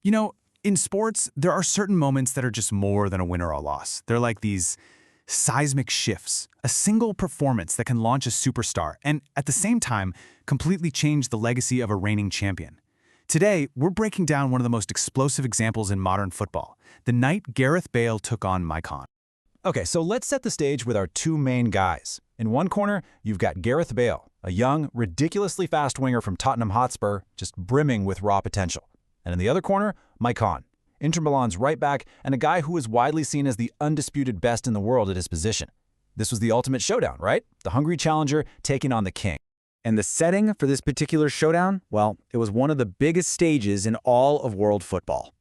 You know, in sports, there are certain moments that are just more than a win or a loss. They're like these seismic shifts, a single performance that can launch a superstar and, at the same time, completely change the legacy of a reigning champion. Today, we're breaking down one of the most explosive examples in modern football, the night Gareth Bale took on maicon. Okay, so let's set the stage with our two main guys. In one corner, you've got Gareth Bale, a young, ridiculously fast winger from Tottenham Hotspur, just brimming with raw potential. And in the other corner, maicon, Inter Milan's right back and a guy who is widely seen as the undisputed best in the world at his position. This was the ultimate showdown, right? The hungry challenger taking on the king. And the setting for this particular showdown, well, it was one of the biggest stages in all of world football.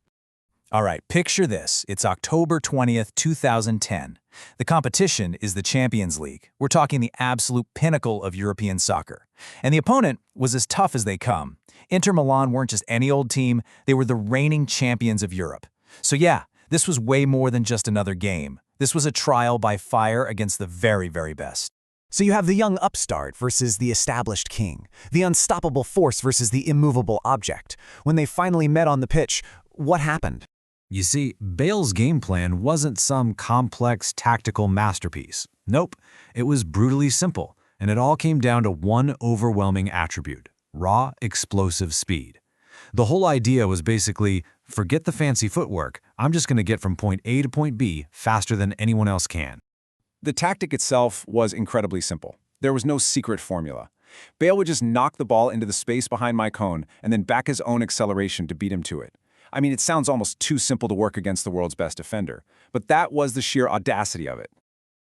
All right, picture this. It's October 20th, 2010. The competition is the Champions League. We're talking the absolute pinnacle of European soccer. And the opponent was as tough as they come. Inter Milan weren't just any old team, they were the reigning champions of Europe. So yeah, this was way more than just another game. This was a trial by fire against the very, very best. So you have the young upstart versus the established king, the unstoppable force versus the immovable object. When they finally met on the pitch, what happened? You see, Bale's game plan wasn't some complex tactical masterpiece. Nope, it was brutally simple, and it all came down to one overwhelming attribute: raw, explosive speed. The whole idea was basically, forget the fancy footwork, I'm just going to get from point A to point B faster than anyone else can. The tactic itself was incredibly simple. There was no secret formula. Bale would just knock the ball into the space behind maicon and then back his own acceleration to beat him to it. I mean, it sounds almost too simple to work against the world's best defender, but that was the sheer audacity of it.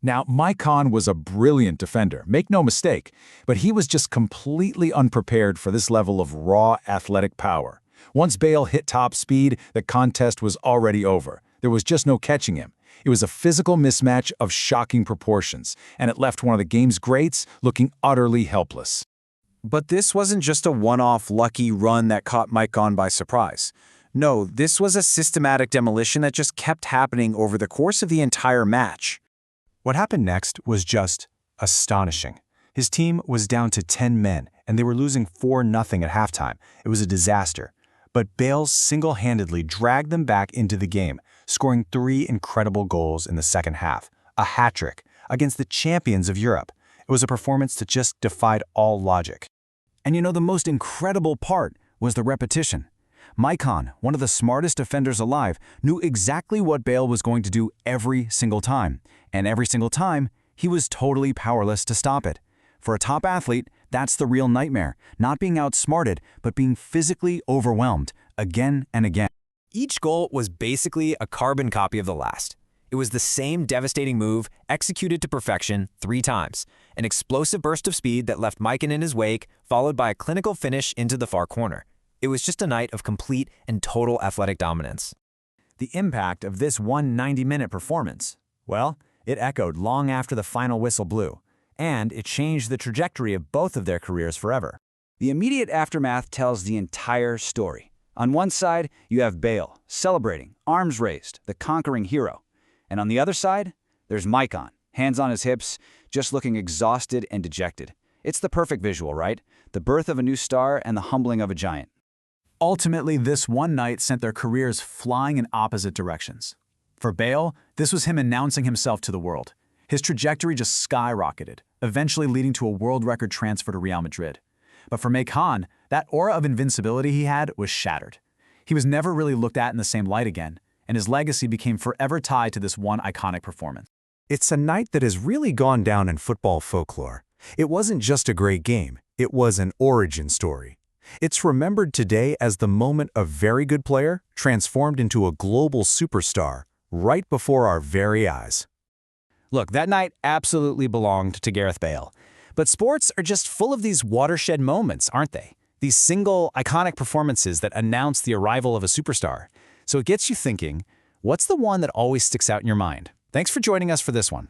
Now, maicon was a brilliant defender, make no mistake, but he was just completely unprepared for this level of raw athletic power. Once Bale hit top speed, the contest was already over. There was just no catching him. It was a physical mismatch of shocking proportions, and it left one of the game's greats looking utterly helpless. But this wasn't just a one-off lucky run that caught maicon by surprise. No, this was a systematic demolition that just kept happening over the course of the entire match. What happened next was just astonishing. His team was down to 10 men, and they were losing 4-0 at halftime. It was a disaster. But Bale single-handedly dragged them back into the game, scoring 3 incredible goals in the second half, a hat-trick, against the champions of Europe. It was a performance that just defied all logic. And you know, the most incredible part was the repetition. Maicon, one of the smartest defenders alive, knew exactly what Bale was going to do every single time. And every single time, he was totally powerless to stop it. For a top athlete, that's the real nightmare, not being outsmarted, but being physically overwhelmed, again and again. Each goal was basically a carbon copy of the last. It was the same devastating move, executed to perfection 3 times. An explosive burst of speed that left maicon in his wake, followed by a clinical finish into the far corner. It was just a night of complete and total athletic dominance. The impact of this 190-minute performance, well, it echoed long after the final whistle blew, and it changed the trajectory of both of their careers forever. The immediate aftermath tells the entire story. On one side, you have Bale, celebrating, arms raised, the conquering hero. And on the other side, there's maicon, hands on his hips, just looking exhausted and dejected. It's the perfect visual, right? The birth of a new star and the humbling of a giant. Ultimately, this one night sent their careers flying in opposite directions. For Bale, this was him announcing himself to the world. His trajectory just skyrocketed, eventually leading to a world record transfer to Real Madrid. But for maicon, that aura of invincibility he had was shattered. He was never really looked at in the same light again, and his legacy became forever tied to this one iconic performance. It's a night that has really gone down in football folklore. It wasn't just a great game, it was an origin story. It's remembered today as the moment a very good player transformed into a global superstar right before our very eyes. Look, that night absolutely belonged to Gareth Bale. But sports are just full of these watershed moments, aren't they? These single, iconic performances that announce the arrival of a superstar. So it gets you thinking, what's the one that always sticks out in your mind? Thanks for joining us for this one.